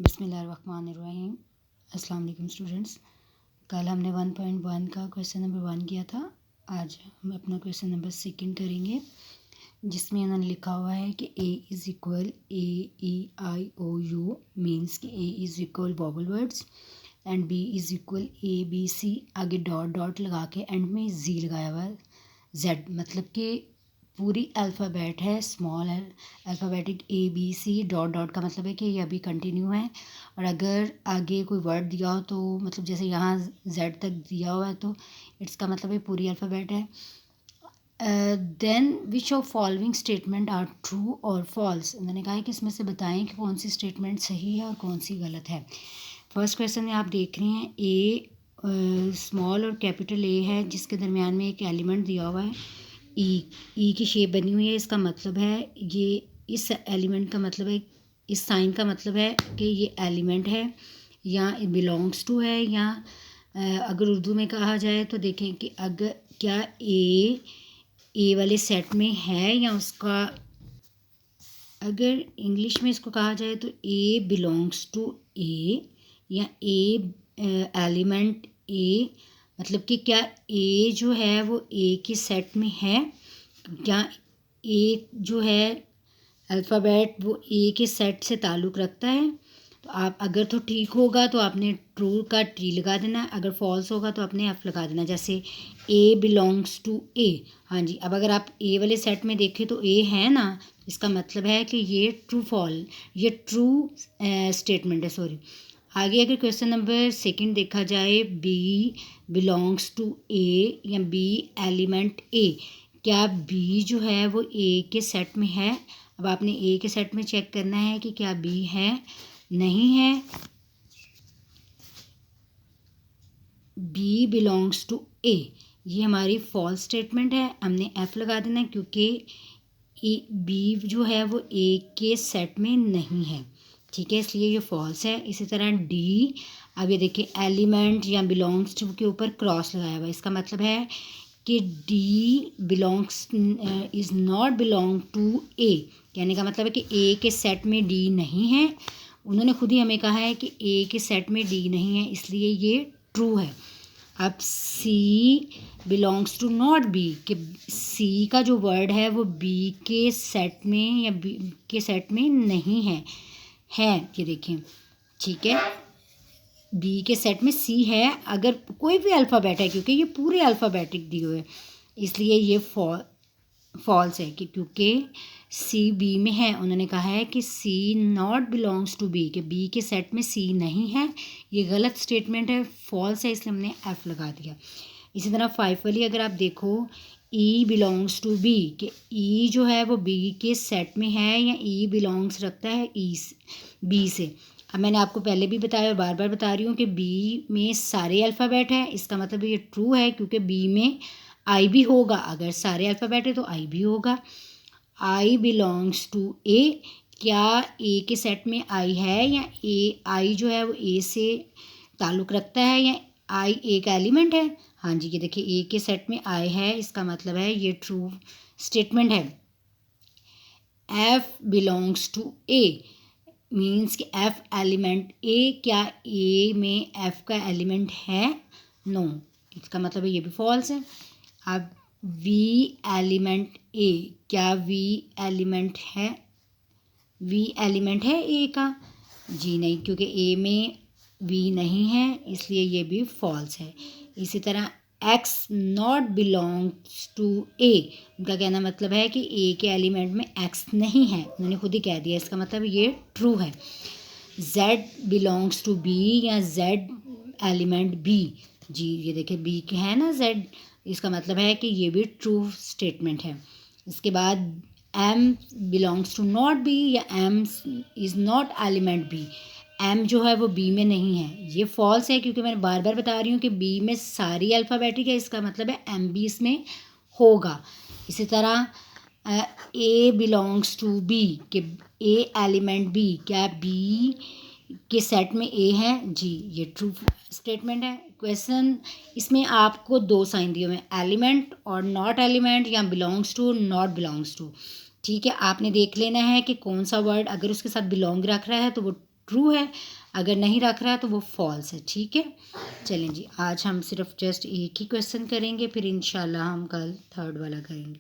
बिस्मिल्लाहिर्रहमानिर्रहीम। अस्सलाम वालेकुम स्टूडेंट्स। कल हमने 1.1 का क्वेश्चन नंबर 1 किया था। आज हम अपना क्वेश्चन नंबर 2 करेंगे, जिसमें उन्होंने लिखा हुआ है कि A is equal AEIOU means कि A is equal vowel words and B is equal ABC, आगे डॉट डॉट लगा के एंड में जी लगाया हुआ है, जेड मतलब कि पूरी अल्फ़ाबेट है, स्मॉल है अल्फ़ाबेटिक ABC, डॉट डॉट का मतलब है कि ये अभी कंटिन्यू है। और अगर आगे कोई वर्ड दिया हो तो मतलब जैसे यहाँ जेड तक दिया हुआ है तो इट्स का मतलब है पूरी अल्फ़ाबेट है। Then which of following statement are true और फॉल्स। उन्होंने कहा है कि इसमें से बताएं कि कौन सी स्टेटमेंट सही है और कौन सी गलत है। फर्स्ट क्वेश्चन में आप देख रहे हैं ए स्मॉल और कैपिटल ए है, जिसके दरमियान में एक एलिमेंट दिया हुआ है, ई की शेप बनी हुई है। इसका मतलब है ये इस एलिमेंट का मतलब है, इस साइन का मतलब है कि ये एलिमेंट है या इट बिलोंग्स टू है, या अगर उर्दू में कहा जाए तो देखें कि अगर क्या ए वाले सेट में है या उसका, अगर इंग्लिश में इसको कहा जाए तो ए बिलोंग्स टू ए या ए एलिमेंट ए, मतलब कि क्या ए जो है वो ए के सेट में है, क्या ए जो है अल्फ़ाबेट वो ए के सेट से ताल्लुक़ रखता है। तो आप अगर तो ठीक होगा तो आपने ट्रू का टी लगा देना, अगर फॉल्स होगा तो आपने एफ लगा देना। जैसे ए बिलोंग्स टू ए, हाँ जी। अब अगर आप ए वाले सेट में देखें तो ए है ना, इसका मतलब है कि ये ये ट्रू स्टेटमेंट है, सॉरी। आगे अगर क्वेश्चन नंबर 2 देखा जाए, बी बिलोंग्स टू ए या बी एलिमेंट ए, क्या बी जो है वो ए के सेट में है। अब आपने ए के सेट में चेक करना है कि क्या बी है, नहीं है। बी बिलोंग्स टू ए, ये हमारी फॉल्स स्टेटमेंट है, हमने एफ लगा देना है क्योंकि बी जो है वो ए के सेट में नहीं है, ठीक है, इसलिए ये फॉल्स है। इसी तरह डी, अब ये देखिए एलिमेंट या बिलोंग्स टू के ऊपर क्रॉस लगाया हुआ है, इसका मतलब है कि D belongs is not belong to A, कहने का मतलब है कि ए के सेट में डी नहीं है। उन्होंने खुद ही हमें कहा है कि ए के सेट में डी नहीं है, इसलिए ये ट्रू है। अब सी बिलोंग्स टू नॉट बी, कि सी का जो वर्ड है वो बी के सेट में या बी के सेट में नहीं है, ये देखें, ठीक है, बी के सेट में सी है अगर कोई भी अल्फ़ाबेट है, क्योंकि ये पूरे अल्फ़ाबेटिक दिए हुए, इसलिए ये फॉल्स है कि क्योंकि सी बी में है। उन्होंने कहा है कि सी नॉट बिलोंग्स टू बी, कि बी के सेट में सी नहीं है, ये गलत स्टेटमेंट है, फॉल्स है, इसलिए हमने एफ लगा दिया। इसी तरह 5 वाली अगर आप देखो, ई बिलोंग्स टू बी, कि ई जो है वो बी के सेट में है या ई बिलोंग्स रखता है बी से। अब मैंने आपको पहले भी बताया और बार बार बता रही हूँ कि बी में सारे अल्फ़ाबेट हैं, इसका मतलब ये ट्रू है क्योंकि बी में आई भी होगा, अगर सारे अल्फ़ाबेट है तो आई भी होगा। आई बिलोंग्स टू ए, क्या ए के सेट में आई है या आई जो है वो ए से ताल्लुक़ रखता है या आई एक एलिमेंट है। हाँ जी, ये देखिए ए के सेट में आई है, इसका मतलब है ये ट्रू स्टेटमेंट है। F belongs to A means कि एफ एलिमेंट ए, क्या ए में एफ का एलिमेंट है, नो, इसका मतलब है ये भी फॉल्स है। अब वी एलिमेंट ए, क्या वी एलिमेंट है, वी एलिमेंट है ए का, जी नहीं, क्योंकि ए में वी नहीं है, इसलिए ये भी फॉल्स है। इसी तरह एक्स नॉट बिलोंग्स टू ए, उनका कहना मतलब है कि ए के एलिमेंट में एक्स नहीं है, उन्होंने खुद ही कह दिया, इसका मतलब ये ट्रू है। जेड बिलोंग्स टू बी या जेड एलिमेंट बी, जी ये देखिए बी के है ना जेड, इसका मतलब है कि ये भी ट्रू स्टेटमेंट है। इसके बाद M belongs to not B या M is not element B, M जो है वो बी में नहीं है, ये फॉल्स है क्योंकि मैं बार बार बता रही हूँ कि बी में सारी अल्फ़ाबेटिक है, इसका मतलब है एम भी इसमें होगा। इसी तरह ए बिलोंग्स टू बी, कि ए एलिमेंट बी, क्या बी के सेट में ए है, जी ये ट्रू स्टेटमेंट है। क्वेश्चन इसमें आपको 2 साइन दिए हुए हैं, एलिमेंट और नॉट एलिमेंट या belongs to not belongs to, ठीक है, आपने देख लेना है कि कौन सा वर्ड अगर उसके साथ बिलोंग रख रहा है तो वो ट्रू है, अगर नहीं रख रहा है तो वो फॉल्स है। ठीक है, चलें जी, आज हम सिर्फ जस्ट एक ही क्वेश्चन करेंगे, फिर इंशाल्लाह हम कल थर्ड वाला करेंगे।